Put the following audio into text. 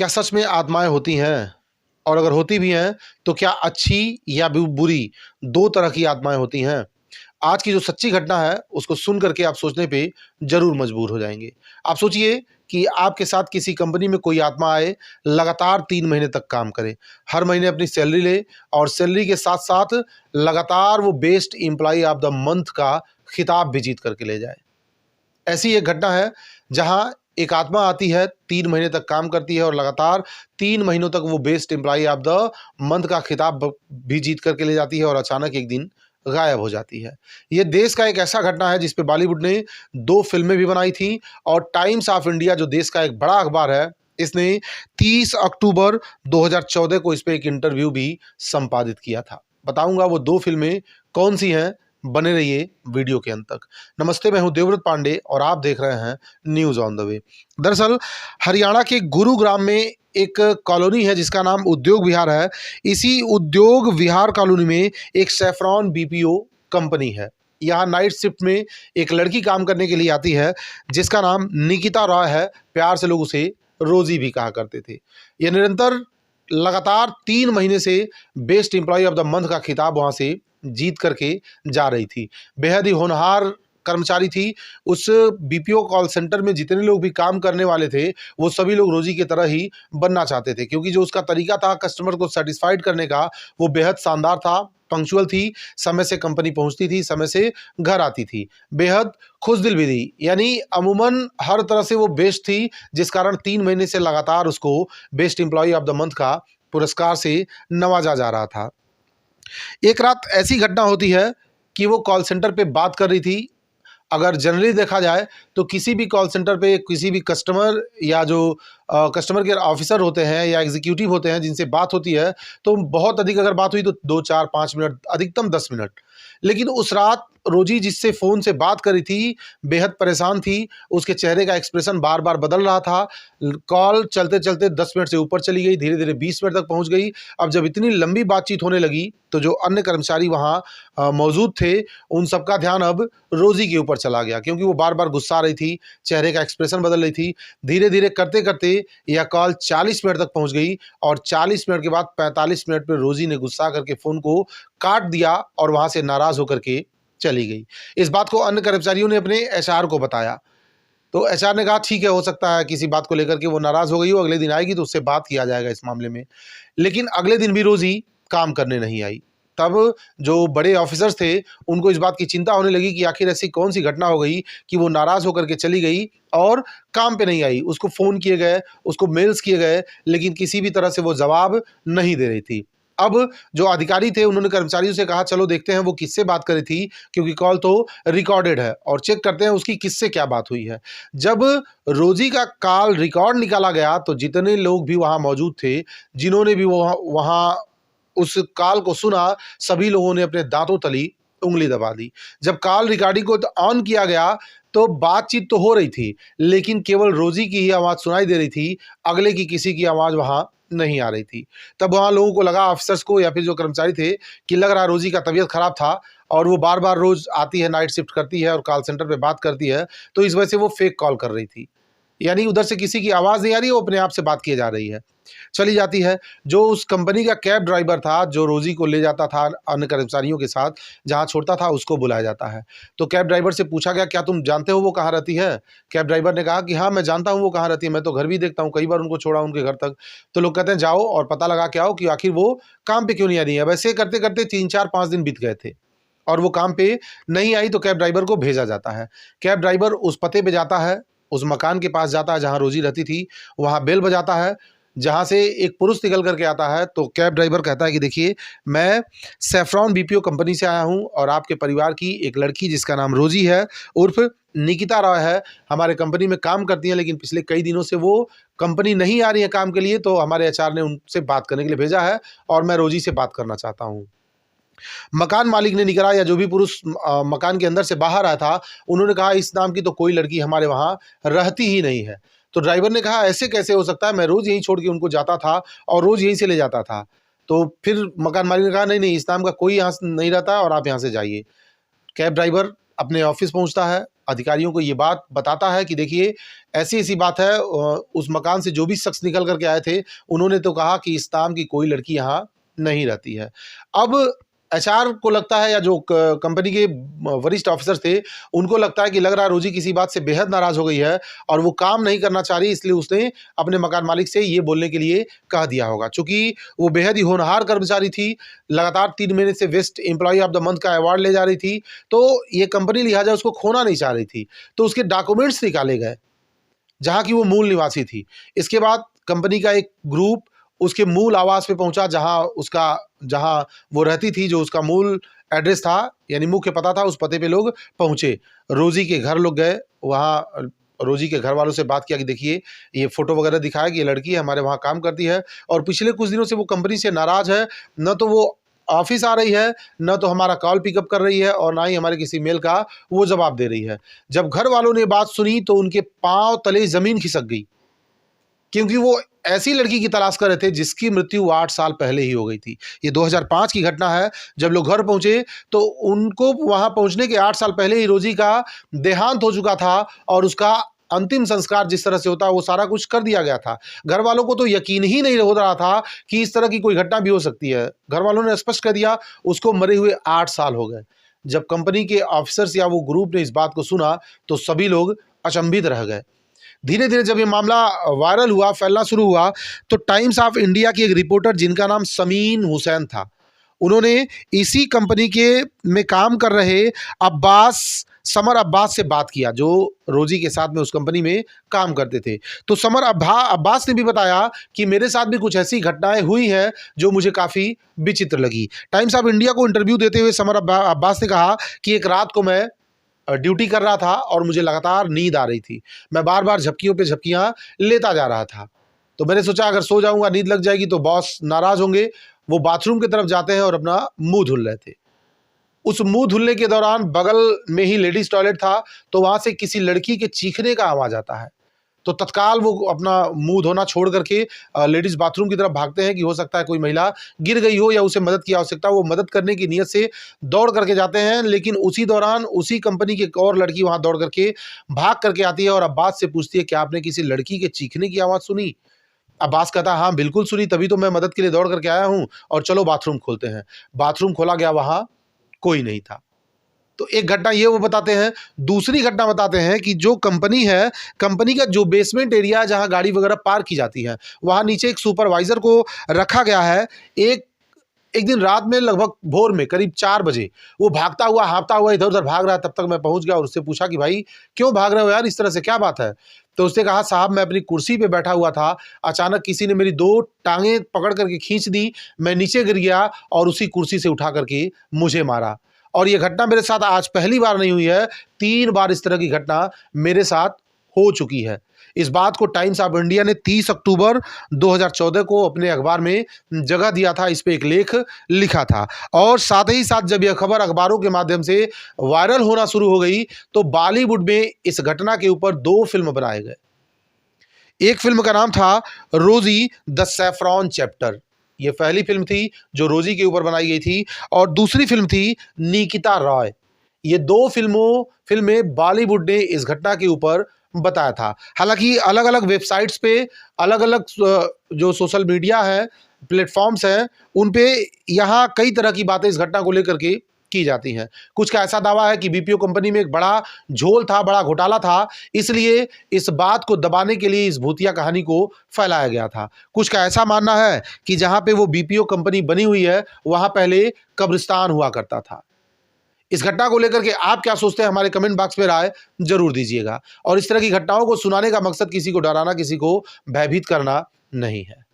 क्या सच में आत्माएँ होती हैं? और अगर होती भी हैं, तो क्या अच्छी या बुरी, 2 तरह की आत्माएँ होती हैं? आज की जो सच्ची घटना है, उसको सुन कर के आप सोचने पे ज़रूर मजबूर हो जाएँगे। आप सोचिए कि आपके साथ किसी कंपनी में कोई आत्मा आए, लगातार 3 महीने तक काम करे, हर महीने अपनी सैलरी ले और सैलरी के साथ-साथ लगातार वो best employee of the month का खिताब भी जीत कर के ले जाए। ऐसी एक घटना है जहाँ एक आत्मा आती है, 3 महीने तक काम करती है और लगातार 3 महीनों तक वो best employee of the month का खिताब भी जीत करके ले जाती है और अचानक एक दिन गायब हो जाती है। ये देश का एक ऐसा घटना है जिस पे बॉलीवुड ने 2 फ़िल्में भी बनाई थी और टाइम्स ऑफ इंडिया जो देश का एक बड़ा अखबार है, इसने 30 अक्टूबर 2014 को इस पे एक इंटरव्यू भी संपादित किया था। बताऊँगा वो 2 फ़िल्में कौन-सी हैं, बने रहिए वीडियो के अंत तक। नमस्ते, मैं हूं देवव्रत पांडे और आप देख रहे हैं न्यूज़ ऑन द वे। दरअसल हरियाणा के गुरुग्राम में एक कॉलोनी है जिसका नाम उद्योग विहार है। इसी उद्योग विहार कॉलोनी में एक सैफ्रॉन बीपीओ कंपनी है। यहाँ नाइट शिफ्ट में एक लड़की काम करने के लिए आती है जिसका नाम निकिता रॉय है। प्यार से लोग उसे रोज़ी भी कहा करते थे। ये निरंतर लगातार 3 महीने से best employee of the month का खिताब वहाँ से जीत करके जा रही थी। बेहद ही होनहार कर्मचारी थी। उस बीपीओ कॉल सेंटर में जितने लोग भी काम करने वाले थे, वो सभी लोग रोज़ी की तरह ही बनना चाहते थे क्योंकि जो उसका तरीका था कस्टमर को सैटिस्फाइड करने का, वो बेहद शानदार था। पंक्चुअल थी, समय से कंपनी पहुँचती थी, समय से घर आती थी। बेहद खुशदिल भी थी, यानी अमूमन हर तरह से वो बेस्ट थी, जिस कारण 3 महीने से लगातार उसको best employee of the month का पुरस्कार से नवाजा जा रहा था। एक रात ऐसी घटना होती है कि वो कॉल सेंटर पे बात कर रही थी। अगर जनरली देखा जाए तो किसी भी कॉल सेंटर पे किसी भी कस्टमर या जो कस्टमर केयर ऑफिसर होते हैं या एग्जीक्यूटिव होते हैं जिनसे बात होती है, तो बहुत अधिक अगर बात हुई तो 2, 4, 5 मिनट, अधिकतम 10 मिनट। लेकिन उस रात रोजी जिससे फ़ोन से बात कर रही थी, बेहद परेशान थी। उसके चेहरे का एक्सप्रेशन बार-बार बदल रहा था। कॉल चलते-चलते 10 मिनट से ऊपर चली गई, धीरे-धीरे 20 मिनट तक पहुँच गई। अब जब इतनी लंबी बातचीत होने लगी, तो जो अन्य कर्मचारी वहाँ मौजूद थे, उन सबका ध्यान अब रोज़ी के ऊपर चला गया क्योंकि वो बार-बार गुस्सा रही थी, चेहरे का एक्सप्रेशन बदल रही थी। धीरे-धीरे करते-करते यह कॉल 40 मिनट तक पहुँच गई और 40 मिनट के बाद 45 मिनट पे रोज़ी ने गुस्सा करके फ़ोन को काट दिया और वहाँ से नाराज़ होकर के चली गई। इस बात को अन्य कर्मचारियों ने अपने एचआर को बताया। तो एचआर ने कहा ठीक है, हो सकता है किसी बात को लेकर के वो नाराज़ हो गई हो, अगले दिन आएगी तो उससे बात किया जाएगा इस मामले में। लेकिन अगले दिन भी रोज़ी काम करने नहीं आई। तब जो बड़े ऑफिसर्स थे, उनको इस बात की चिंता होने लगी कि आखिर ऐसी कौन-सी घटना हो गई कि वो नाराज़ होकर के चली गई और काम पे नहीं आई। उसको फ़ोन किए गए, उसको मेल्स किए गए, लेकिन किसी भी तरह से वो जवाब नहीं दे रही थी। अब जो अधिकारी थे उन्होंने कर्मचारियों से कहा चलो देखते हैं वो किससे बात कर रही थी क्योंकि कॉल तो रिकॉर्डेड है और चेक करते हैं उसकी किससे क्या बात हुई है। जब रोज़ी का कॉल रिकॉर्ड निकाला गया तो जितने लोग भी वहाँ मौजूद थे, जिन्होंने भी वो वहाँ उस कॉल को सुना, सभी लोगों ने अपने दाँतों तली उँगली दबा दी। जब कॉल रिकॉर्डिंग को ऑन किया गया तो बातचीत तो हो रही थी, लेकिन केवल रोज़ी की ही आवाज़ सुनाई दे रही थी, अगले की किसी की आवाज़ वहाँ नहीं आ रही थी। तब वहाँ लोगों को लगा, ऑफिसर्स को या फिर जो कर्मचारी थे, कि लग रहा है रोज़ी का तबीयत खराब था और वो बार-बार रोज़ आती है, नाइट शिफ्ट करती है और कॉल सेंटर पे बात करती है, तो इस वजह से वो फेक कॉल कर रही थी। यानी उधर से किसी की आवाज़ नहीं आ रही है, वो अपने आप से बात किए जा रही है। चली जाती है। जो उस कंपनी का कैब ड्राइवर था, जो रोज़ी को ले जाता था अन्य कर्मचारियों के साथ, जहाँ छोड़ता था उसको बुलाया जाता है। तो कैब ड्राइवर से पूछा गया, क्या तुम जानते हो वो कहाँ रहती है? कैब ड्राइवर ने कहा कि हाँ, मैं जानता हूँ वो कहाँ रहती है, मैं तो घर भी देखता हूँ, कई बार उनको छोड़ा उनके घर तक। तो लोग कहते हैं जाओ और पता लगा के आओ कि आखिर वो काम पे क्यों नहीं आ रही है। वैसे करते-करते 3, 4, 5 दिन बीत गए थे और वो काम पे नहीं आई तो कैब ड्राइवर को भेजा जाता है। कैब ड्राइवर उस पते पे जाता है, उस मकान के पास जाता है जहाँ रोज़ी रहती थी, वहाँ बेल बजाता है, जहाँ से एक पुरुष निकल कर के आता है। तो कैब ड्राइवर कहता है कि देखिए, मैं सैफ्रॉन बीपीओ कंपनी से आया हूँ और आपके परिवार की एक लड़की जिसका नाम रोज़ी है उर्फ़ निकिता रॉय है, हमारे कंपनी में काम करती हैं, लेकिन पिछले कई दिनों से वो कंपनी नहीं आ रही है काम के लिए, तो हमारे एचआर ने उनसे बात करने के लिए भेजा है और मैं रोज़ी से बात करना चाहता हूँ। मकान मालिक ने निकला या जो भी पुरुष मकान के अंदर से बाहर आया था, उन्होंने कहा इस नाम की तो कोई लड़की हमारे वहाँ रहती ही नहीं है। तो ड्राइवर ने कहा ऐसे कैसे हो सकता है, मैं रोज़ यहीं छोड़ के उनको जाता था और रोज़ यहीं से ले जाता था। तो फिर मकान मालिक ने कहा नहीं, नहीं, इस नाम का कोई यहाँ नहीं रहता और आप यहाँ से जाइए। कैब ड्राइवर अपने ऑफ़िस पहुँचता है, अधिकारियों को ये बात बताता है कि देखिए ऐसी-ऐसी बात है, उस मकान से जो भी शख्स निकल कर के आए थे, उन्होंने तो कहा कि इस नाम की कोई लड़की यहाँ नहीं रहती है। अब एचआर को लगता है, या जो कंपनी के वरिष्ठ ऑफिसर्स थे, उनको लगता है कि लग रहा है रोजी किसी बात से बेहद नाराज हो गई है और वो काम नहीं करना चाह रही, इसलिए उसने अपने मकान मालिक से ये बोलने के लिए कह दिया होगा। चूंकि वो बेहद ही होनहार कर्मचारी थी, लगातार 3 महीने से best employee of the month का अवार्ड ले जा रही थी, तो ये कंपनी लिहाजा उसको खोना नहीं चाह रही थी। तो उसके डॉक्यूमेंट्स निकाले गए जहाँ की वो मूल निवासी थी। इसके बाद कंपनी का एक ग्रुप उसके मूल आवास पे पहुंचा, जहां वो रहती थी, जो उसका मूल एड्रेस था, यानी मुख्य पता था, उस पते पे लोग पहुंचे। रोजी के घर लोग गए, वहां रोजी के घर वालों से बात किया कि देखिए ये फोटो वगैरह दिखाया कि ये लड़की है, हमारे वहाँ काम करती है और पिछले कुछ दिनों से वो कंपनी से नाराज है, न तो वो ऑफिस आ रही है, न तो हमारा कॉल पिकअप कर रही है और ना ही हमारे किसी मेल का वो जवाब दे रही है। जब घर वालों ने बात सुनी तो उनके पांव तले जमीन खिसक गई, क्योंकि वो ऐसी लड़की की तलाश कर रहे थे जिसकी मृत्यु 8 साल पहले ही हो गई थी। ये 2005 की घटना है। जब लोग घर पहुंचे तो उनको वहां पहुंचने के 8 साल पहले ही रोजी का देहांत हो चुका था और उसका अंतिम संस्कार जिस तरह से होता है वो सारा कुछ कर दिया गया था। घर वालों को तो यकीन ही नहीं हो रहा था कि इस तरह की कोई घटना भी हो सकती है। घर वालों ने स्पष्ट कर दिया उसको मरे हुए 8 साल हो गए। जब कंपनी के ऑफिसर्स या वो ग्रुप ने इस बात को सुना तो सभी लोग अचंभित रह गए। धीरे धीरे जब ये मामला वायरल हुआ, फैलना शुरू हुआ, तो टाइम्स ऑफ इंडिया की एक रिपोर्टर जिनका नाम समीन हुसैन था, उन्होंने इसी कंपनी के में काम कर रहे समर अब्बास से बात किया, जो रोजी के साथ में उस कंपनी में काम करते थे। तो समर अब्बास ने भी बताया कि मेरे साथ भी कुछ ऐसी घटनाएं हुई हैं जो मुझे काफ़ी विचित्र लगी। टाइम्स ऑफ इंडिया को इंटरव्यू देते हुए समर अब्बास ने कहा कि एक रात को मैं ड्यूटी कर रहा था और मुझे लगातार नींद आ रही थी। मैं बार बार झपकियों पे झपकियां लेता जा रहा था। तो मैंने सोचा अगर सो जाऊंगा, नींद लग जाएगी तो बॉस नाराज होंगे। वो बाथरूम की तरफ जाते हैं और अपना मुंह धुल रहे थे। उस मुंह धुलने के दौरान बगल में ही लेडीज टॉयलेट था, तो वहां से किसी लड़की के चीखने का आवाज आता है। तो तत्काल वो अपना मुंह धोना छोड़ करके लेडीज बाथरूम की तरफ भागते हैं कि हो सकता है कोई महिला गिर गई हो या उसे मदद की आवश्यकता हो। वो मदद करने की नीयत से दौड़ करके जाते हैं, लेकिन उसी दौरान उसी कंपनी की एक और लड़की वहां दौड़ करके भाग करके आती है और अब्बास से पूछती है कि आपने किसी लड़की के चीखने की आवाज़ सुनी? अब्बास कहता है हाँ बिल्कुल सुनी, तभी तो मैं मदद के लिए दौड़ करके आया हूँ और चलो बाथरूम खोलते हैं। बाथरूम खोला गया, वहां कोई नहीं था। तो एक घटना ये वो बताते हैं। दूसरी घटना बताते हैं कि जो कंपनी है, कंपनी का जो बेसमेंट एरिया जहां गाड़ी वगैरह पार्क की जाती है, वहां नीचे एक सुपरवाइजर को रखा गया है। एक दिन रात में लगभग भोर में करीब 4 बजे वो भागता हुआ हाँफता हुआ इधर उधर भाग रहा है। तब तक मैं पहुंच गया और उससे पूछा कि भाई क्यों भाग रहे हो यार, इस तरह से क्या बात है? तो उसने कहा साहब मैं अपनी कुर्सी पे बैठा हुआ था, अचानक किसी ने मेरी 2 टांगें पकड़ करके खींच दी, मैं नीचे गिर गया और उसी कुर्सी से उठा करके मुझे मारा। और ये घटना मेरे साथ आज पहली बार नहीं हुई है, 3 बार इस तरह की घटना मेरे साथ हो चुकी है। इस बात को टाइम्स ऑफ इंडिया ने 30 अक्टूबर 2014 को अपने अखबार में जगह दिया था। इस पे एक लेख लिखा था और साथ ही साथ जब यह खबर अखबारों के माध्यम से वायरल होना शुरू हो गई तो बॉलीवुड में इस घटना के ऊपर 2 फिल्म बनाए गए। एक फिल्म का नाम था रोजी द सैफरॉन चैप्टर, ये पहली फिल्म थी जो रोजी के ऊपर बनाई गई थी, और दूसरी फिल्म थी निकिता रॉय। ये 2 फिल्में बॉलीवुड ने इस घटना के ऊपर बताया था। हालांकि अलग अलग वेबसाइट्स पे, अलग अलग जो सोशल मीडिया है, प्लेटफॉर्म्स हैं, उन पे यहाँ कई तरह की बातें इस घटना को लेकर के की जाती हैं। कुछ का ऐसा दावा है कि बीपीओ कंपनी में एक बड़ा झोल था, बड़ा घोटाला था, इसलिए इस बात को दबाने के लिए इस भूतिया कहानी को फैलाया गया था। कुछ का ऐसा मानना है कि जहां पे वो बीपीओ कंपनी बनी हुई है वहां पहले कब्रिस्तान हुआ करता था। इस घटना को लेकर के आप क्या सोचते हैं, हमारे कमेंट बॉक्स में राय जरूर दीजिएगा। और इस तरह की घटनाओं को सुनाने का मकसद किसी को डराना, किसी को भयभीत करना नहीं है।